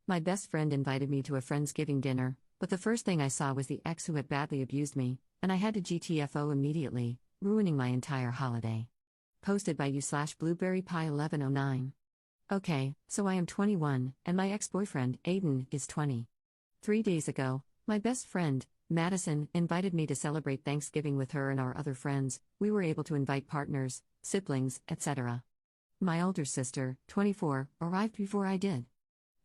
My best friend invited me to a Friendsgiving dinner, but the first thing I saw was the ex who had badly abused me, and I had to GTFO immediately, ruining my entire holiday. Posted by you/blueberrypie1109. Okay, so I am 21, and my ex-boyfriend, Aiden, is 20. 3 days ago, my best friend, Madison, invited me to celebrate Thanksgiving with her and our other friends. We were able to invite partners, siblings, etc. My older sister, 24, arrived before I did.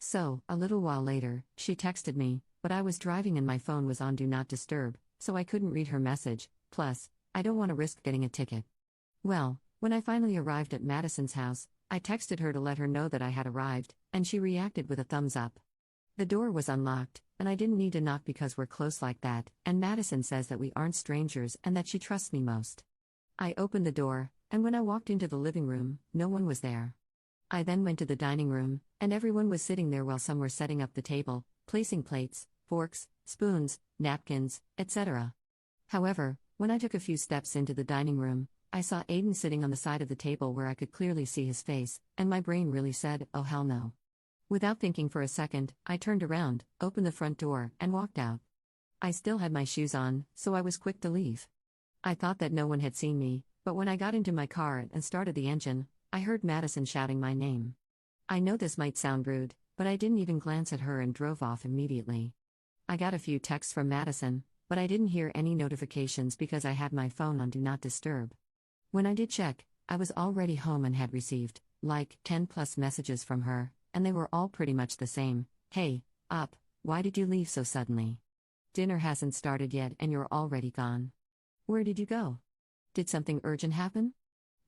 So, a little while later, she texted me, but I was driving and my phone was on Do Not Disturb, so I couldn't read her message, plus, I don't want to risk getting a ticket. Well, when I finally arrived at Madison's house, I texted her to let her know that I had arrived, and she reacted with a thumbs up. The door was unlocked, and I didn't need to knock because we're close like that, and Madison says that we aren't strangers and that she trusts me most. I opened the door, and when I walked into the living room, no one was there. I then went to the dining room, and everyone was sitting there while some were setting up the table, placing plates, forks, spoons, napkins, etc. However, when I took a few steps into the dining room, I saw Aiden sitting on the side of the table where I could clearly see his face, and my brain really said, oh hell no. Without thinking for a second, I turned around, opened the front door, and walked out. I still had my shoes on, so I was quick to leave. I thought that no one had seen me, but when I got into my car and started the engine, I heard Madison shouting my name. I know this might sound rude, but I didn't even glance at her and drove off immediately. I got a few texts from Madison, but I didn't hear any notifications because I had my phone on Do Not Disturb. When I did check, I was already home and had received, 10 plus messages from her, and they were all pretty much the same. Hey, up, why did you leave so suddenly? Dinner hasn't started yet and you're already gone. Where did you go? Did something urgent happen?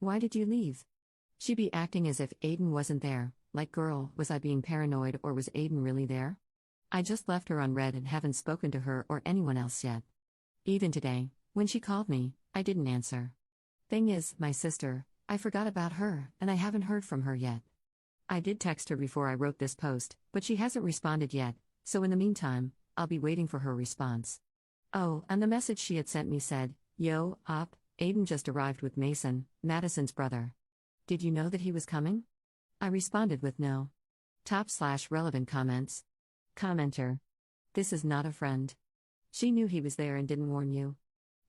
Why did you leave? She be acting as if Aiden wasn't there, like girl, was I being paranoid or was Aiden really there? I just left her unread and haven't spoken to her or anyone else yet. Even today, when she called me, I didn't answer. Thing is, my sister, I forgot about her and I haven't heard from her yet. I did text her before I wrote this post, but she hasn't responded yet, so in the meantime, I'll be waiting for her response. Oh, and the message she had sent me said, yo, up, Aiden just arrived with Mason, Madison's brother. Did you know that he was coming? I responded with no. Top/relevant comments. Commenter. This is not a friend. She knew he was there and didn't warn you.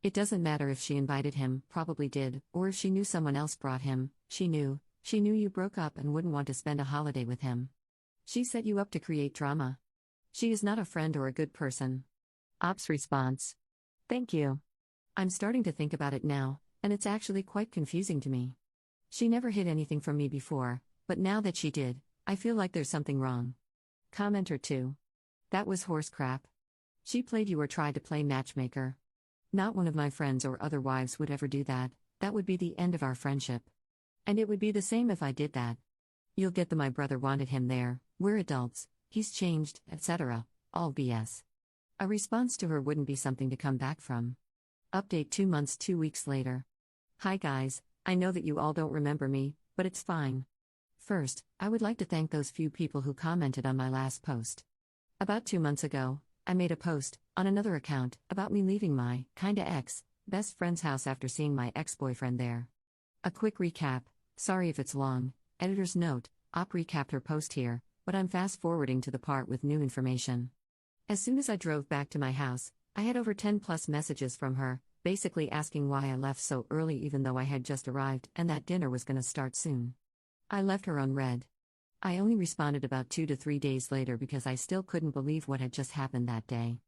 It doesn't matter if she invited him, probably did, or if she knew someone else brought him, she knew you broke up and wouldn't want to spend a holiday with him. She set you up to create drama. She is not a friend or a good person. Op's response. Thank you. I'm starting to think about it now, and it's actually quite confusing to me. She never hid anything from me before, but now that she did, I feel like there's something wrong. Commenter 2. That was horse crap. She played you or tried to play matchmaker. Not one of my friends or other wives would ever do that. That would be the end of our friendship. And it would be the same if I did that. You'll get the my brother wanted him there, we're adults, he's changed, etc. All BS. A response to her wouldn't be something to come back from. Update 2 months 2 weeks later. Hi guys, I know that you all don't remember me, but it's fine. First, I would like to thank those few people who commented on my last post. About 2 months ago, I made a post, on another account, about me leaving my, kinda ex, best friend's house after seeing my ex-boyfriend there. A quick recap, sorry if it's long, editor's note, Op recapped her post here, but I'm fast-forwarding to the part with new information. As soon as I drove back to my house, I had over 10 plus messages from her, basically asking why I left so early even though I had just arrived and that dinner was gonna start soon. I left her unread. I only responded about 2 to 3 days later because I still couldn't believe what had just happened that day.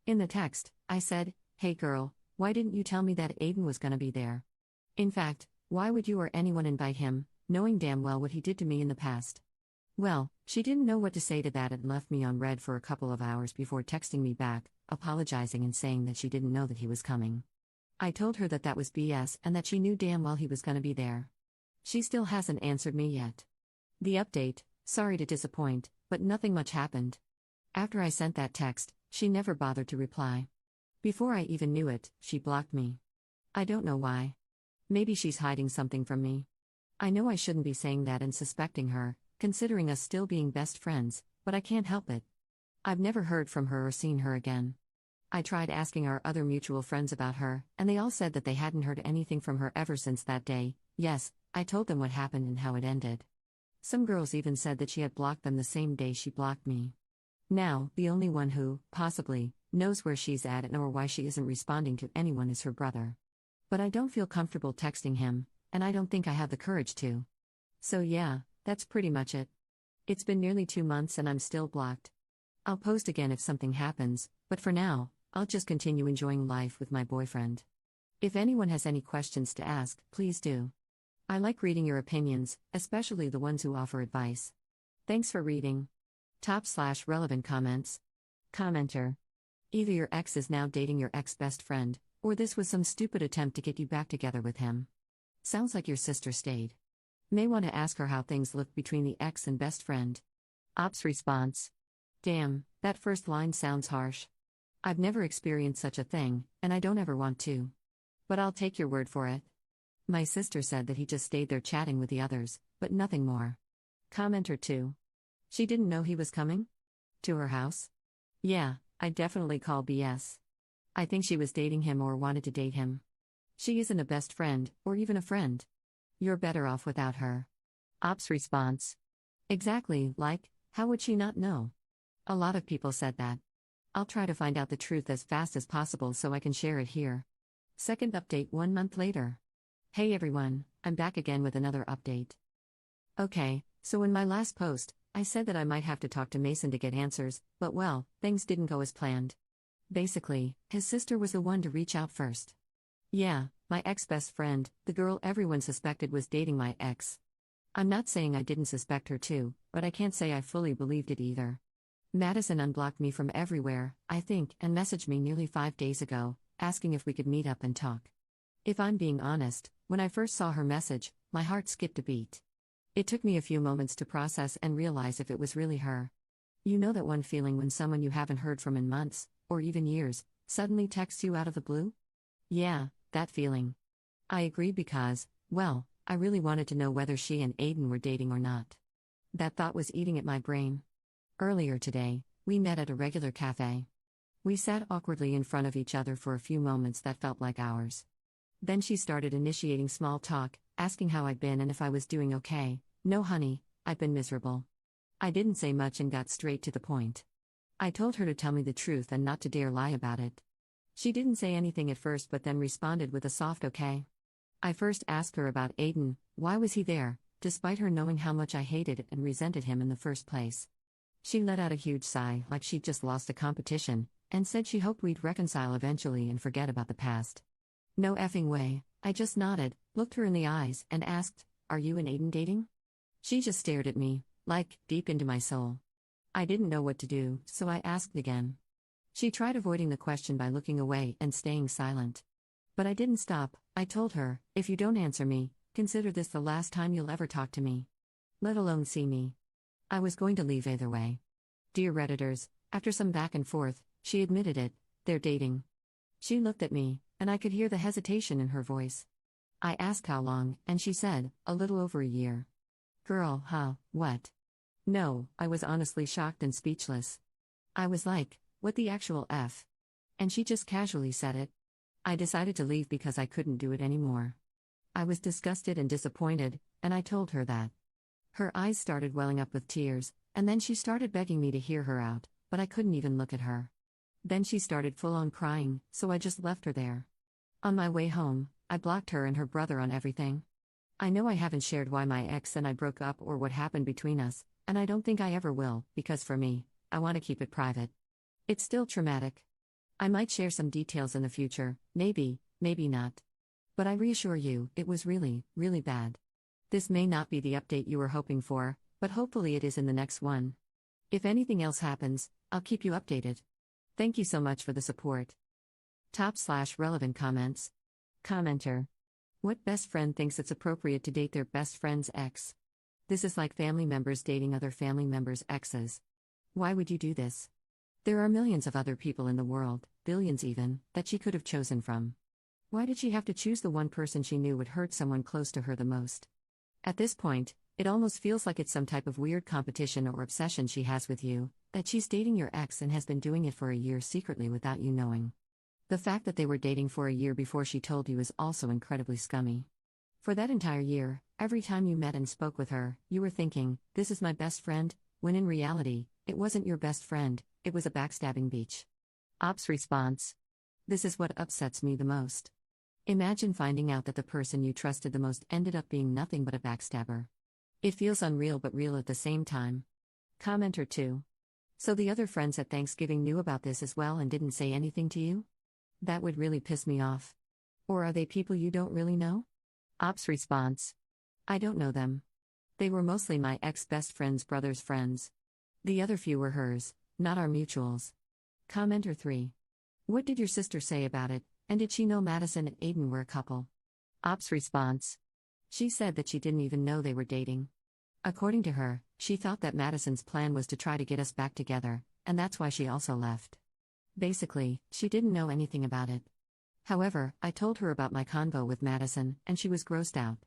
In the text, I said, hey girl, why didn't you tell me that Aiden was gonna be there? In fact, why would you or anyone invite him, knowing damn well what he did to me in the past? Well, she didn't know what to say to that and left me unread for a couple of hours before texting me back, apologizing and saying that she didn't know that he was coming. I told her that that was BS and that she knew damn well he was gonna be there. She still hasn't answered me yet. The update, sorry to disappoint, but nothing much happened. After I sent that text, she never bothered to reply. Before I even knew it, she blocked me. I don't know why. Maybe she's hiding something from me. I know I shouldn't be saying that and suspecting her, considering us still being best friends, but I can't help it. I've never heard from her or seen her again. I tried asking our other mutual friends about her, and they all said that they hadn't heard anything from her ever since that day. Yes, I told them what happened and how it ended. Some girls even said that she had blocked them the same day she blocked me. Now, the only one who, possibly, knows where she's at and or why she isn't responding to anyone is her brother. But I don't feel comfortable texting him, and I don't think I have the courage to. So yeah, that's pretty much it. It's been nearly 2 months and I'm still blocked. I'll post again if something happens, but for now, I'll just continue enjoying life with my boyfriend. If anyone has any questions to ask, please do. I like reading your opinions, especially the ones who offer advice. Thanks for reading. /relevant comments. Commenter. Either your ex is now dating your ex-best friend, or this was some stupid attempt to get you back together with him. Sounds like your sister stayed. May want to ask her how things look between the ex and best friend. Ops response. Damn, that first line sounds harsh. I've never experienced such a thing, and I don't ever want to. But I'll take your word for it. My sister said that he just stayed there chatting with the others, but nothing more. Commenter 2. She didn't know he was coming? To her house? Yeah, I definitely call BS. I think she was dating him or wanted to date him. She isn't a best friend, or even a friend. You're better off without her. Ops response. Exactly, like, how would she not know? A lot of people said that. I'll try to find out the truth as fast as possible so I can share it here. Second update 1 month later. Hey everyone, I'm back again with another update. Okay, so in my last post, I said that I might have to talk to Mason to get answers, but well, things didn't go as planned. Basically, his sister was the one to reach out first. Yeah, my ex-best friend, the girl everyone suspected was dating my ex. I'm not saying I didn't suspect her too, but I can't say I fully believed it either. Madison unblocked me from everywhere, I think, and messaged me nearly 5 days ago, asking if we could meet up and talk. If I'm being honest, when I first saw her message, my heart skipped a beat. It took me a few moments to process and realize if it was really her. You know that one feeling when someone you haven't heard from in months, or even years, suddenly texts you out of the blue? Yeah, that feeling. I agreed because, well, I really wanted to know whether she and Aiden were dating or not. That thought was eating at my brain. Earlier today, we met at a regular cafe. We sat awkwardly in front of each other for a few moments that felt like hours. Then she started initiating small talk, asking how I'd been and if I was doing okay. No honey, I've been miserable. I didn't say much and got straight to the point. I told her to tell me the truth and not to dare lie about it. She didn't say anything at first but then responded with a soft okay. I first asked her about Aiden, why was he there, despite her knowing how much I hated and resented him in the first place. She let out a huge sigh like she'd just lost a competition, and said she hoped we'd reconcile eventually and forget about the past. No effing way, I just nodded, looked her in the eyes, and asked, are you and Aiden dating? She just stared at me, like, deep into my soul. I didn't know what to do, so I asked again. She tried avoiding the question by looking away and staying silent. But I didn't stop. I told her, if you don't answer me, consider this the last time you'll ever talk to me. Let alone see me. I was going to leave either way. Dear Redditors, after some back and forth, she admitted it, they're dating. She looked at me, and I could hear the hesitation in her voice. I asked how long, and she said, a little over a year. Girl, huh, what? No, I was honestly shocked and speechless. I was like, what the actual F? And she just casually said it. I decided to leave because I couldn't do it anymore. I was disgusted and disappointed, and I told her that. Her eyes started welling up with tears, and then she started begging me to hear her out, but I couldn't even look at her. Then she started full-on crying, so I just left her there. On my way home, I blocked her and her brother on everything. I know I haven't shared why my ex and I broke up or what happened between us, and I don't think I ever will, because for me, I want to keep it private. It's still traumatic. I might share some details in the future, maybe, maybe not. But I reassure you, it was really, really bad. This may not be the update you were hoping for, but hopefully it is in the next one. If anything else happens, I'll keep you updated. Thank you so much for the support. /relevant comments. Commenter. What best friend thinks it's appropriate to date their best friend's ex? This is like family members dating other family members' exes. Why would you do this? There are millions of other people in the world, billions even, that she could have chosen from. Why did she have to choose the one person she knew would hurt someone close to her the most? At this point, it almost feels like it's some type of weird competition or obsession she has with you, that she's dating your ex and has been doing it for a year secretly without you knowing. The fact that they were dating for a year before she told you is also incredibly scummy. For that entire year, every time you met and spoke with her, you were thinking, this is my best friend, when in reality, It wasn't your best friend, it was a backstabbing beach. Ops response. This is what upsets me the most. Imagine finding out that the person you trusted the most ended up being nothing but a backstabber. It feels unreal but real at the same time. Commenter 2. So the other friends at Thanksgiving knew about this as well and didn't say anything to you? That would really piss me off. Or are they people you don't really know? Ops response. I don't know them. They were mostly my ex-best friend's brother's friends. The other few were hers, not our mutuals. Commenter 3. What did your sister say about it, and did she know Madison and Aiden were a couple? Ops response. She said that she didn't even know they were dating. According to her, she thought that Madison's plan was to try to get us back together, and that's why she also left. Basically, she didn't know anything about it. However, I told her about my convo with Madison, and she was grossed out.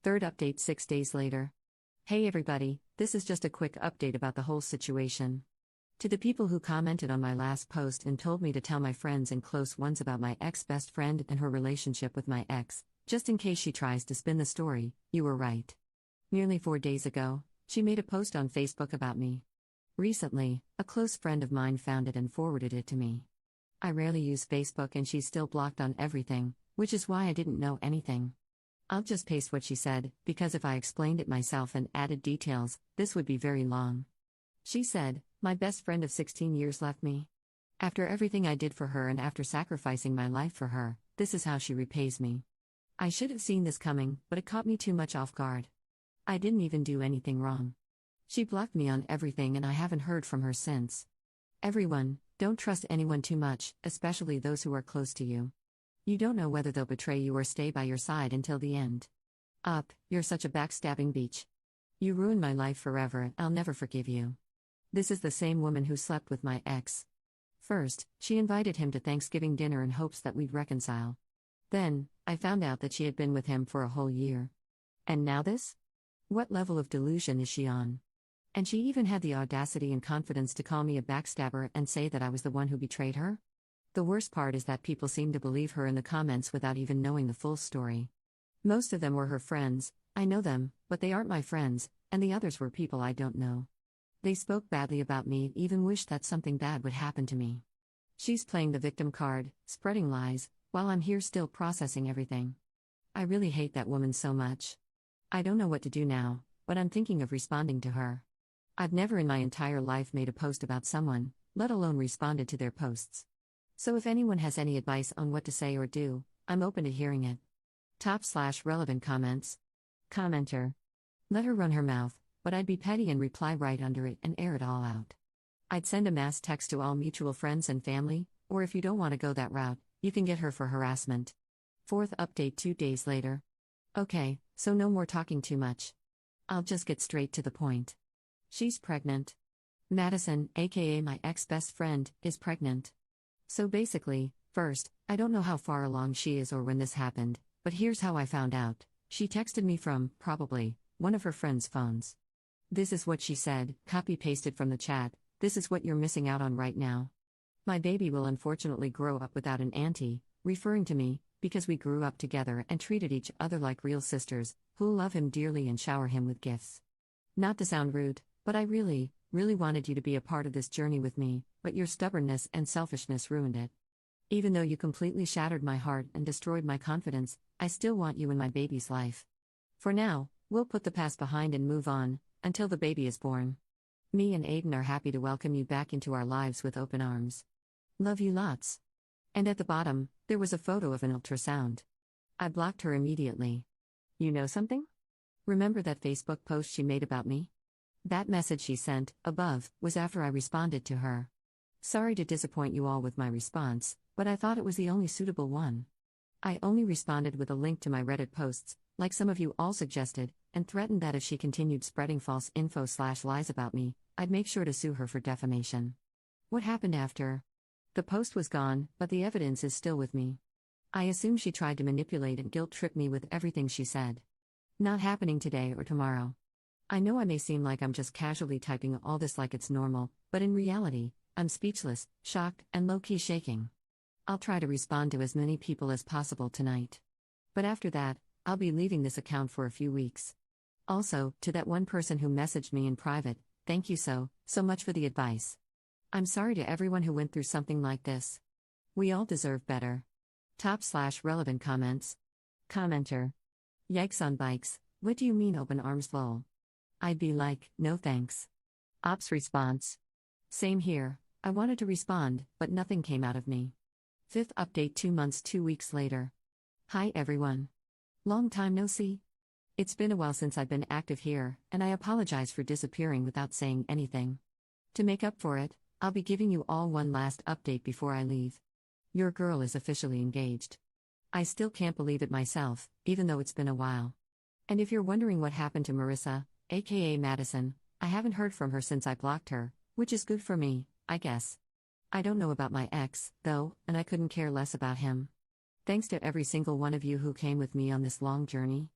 Third update 6 days later. Hey everybody, this is just a quick update about the whole situation. To the people who commented on my last post and told me to tell my friends and close ones about my ex-best friend and her relationship with my ex, just in case she tries to spin the story, you were right. Nearly 4 days ago, she made a post on Facebook about me. Recently, a close friend of mine found it and forwarded it to me. I rarely use Facebook and she's still blocked on everything, which is why I didn't know anything. I'll just paste what she said, because if I explained it myself and added details, this would be very long. She said, my best friend of 16 years left me. After everything I did for her and after sacrificing my life for her, this is how she repays me. I should have seen this coming, but it caught me too much off guard. I didn't even do anything wrong. She blocked me on everything and I haven't heard from her since. Everyone, don't trust anyone too much, especially those who are close to you. You don't know whether they'll betray you or stay by your side until the end. You're such a backstabbing beach. You ruined my life forever and I'll never forgive you. This is the same woman who slept with my ex. First, she invited him to Thanksgiving dinner in hopes that we'd reconcile. Then, I found out that she had been with him for a whole year. And now this? What level of delusion is she on? And she even had the audacity and confidence to call me a backstabber and say that I was the one who betrayed her? The worst part is that people seem to believe her in the comments without even knowing the full story. Most of them were her friends, I know them, but they aren't my friends, and the others were people I don't know. They spoke badly about me and even wished that something bad would happen to me. She's playing the victim card, spreading lies, while I'm here still processing everything. I really hate that woman so much. I don't know what to do now, but I'm thinking of responding to her. I've never in my entire life made a post about someone, let alone responded to their posts. So if anyone has any advice on what to say or do, I'm open to hearing it. Top/relevant comments. Commenter. Let her run her mouth, but I'd be petty and reply right under it and air it all out. I'd send a mass text to all mutual friends and family, or if you don't want to go that route, you can get her for harassment. Fourth update 2 days later. Okay, so no more talking too much. I'll just get straight to the point. She's pregnant. Madison, aka my ex-best friend, is pregnant. So basically, first, I don't know how far along she is or when this happened, but here's how I found out. She texted me from, probably, one of her friends' phones. This is what she said, copy-pasted from the chat, this is what you're missing out on right now. My baby will unfortunately grow up without an auntie, referring to me, because we grew up together and treated each other like real sisters, who'll love him dearly and shower him with gifts. Not to sound rude, but I really wanted you to be a part of this journey with me, but your stubbornness and selfishness ruined it. Even though you completely shattered my heart and destroyed my confidence, I still want you in my baby's life. For now, we'll put the past behind and move on, until the baby is born. Me and Aiden are happy to welcome you back into our lives with open arms. Love you lots. And at the bottom, there was a photo of an ultrasound. I blocked her immediately. You know something? Remember that Facebook post she made about me? That message she sent, above, was after I responded to her. Sorry to disappoint you all with my response, but I thought it was the only suitable one. I only responded with a link to my Reddit posts, like some of you all suggested, and threatened that if she continued spreading false info/lies about me, I'd make sure to sue her for defamation. What happened after? The post was gone, but the evidence is still with me. I assume she tried to manipulate and guilt-trip me with everything she said. Not happening today or tomorrow. I know I may seem like I'm just casually typing all this like it's normal, but in reality, I'm speechless, shocked, and low-key shaking. I'll try to respond to as many people as possible tonight. But after that, I'll be leaving this account for a few weeks. Also, to that one person who messaged me in private, thank you so So much for the advice. I'm sorry to everyone who went through something like this. We all deserve better. Top/relevant comments. Commenter. Yikes on bikes, what do you mean open arms lol? I'd be like, no thanks. Ops response. Same here, I wanted to respond, but nothing came out of me. Fifth update 2 months 2 weeks later. Hi everyone. Long time no see. It's been a while since I've been active here, and I apologize for disappearing without saying anything. To make up for it, I'll be giving you all one last update before I leave. Your girl is officially engaged. I still can't believe it myself, even though it's been a while. And if you're wondering what happened to Marissa, aka Madison, I haven't heard from her since I blocked her, which is good for me, I guess. I don't know about my ex, though, and I couldn't care less about him. Thanks to every single one of you who came with me on this long journey.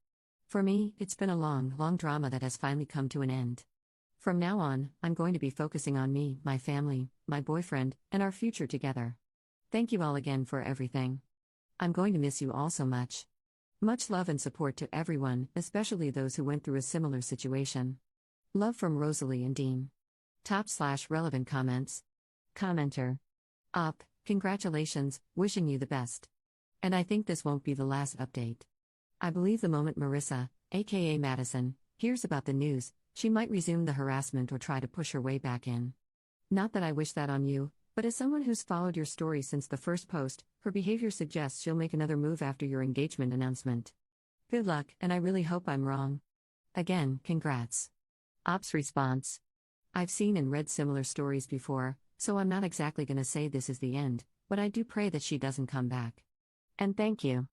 For me, it's been a long, long drama that has finally come to an end. From now on, I'm going to be focusing on me, my family, my boyfriend, and our future together. Thank you all again for everything. I'm going to miss you all so much. Much love and support to everyone, especially those who went through a similar situation. Love from Rosalie and Dean. Top/relevant comments. Commenter. Congratulations, wishing you the best. And I think this won't be the last update. I believe the moment Marissa, aka Madison, hears about the news, she might resume the harassment or try to push her way back in. Not that I wish that on you, but as someone who's followed your story since the first post, her behavior suggests she'll make another move after your engagement announcement. Good luck, and I really hope I'm wrong. Again, congrats. Ops response. I've seen and read similar stories before, so I'm not exactly gonna say this is the end, but I do pray that she doesn't come back. And thank you.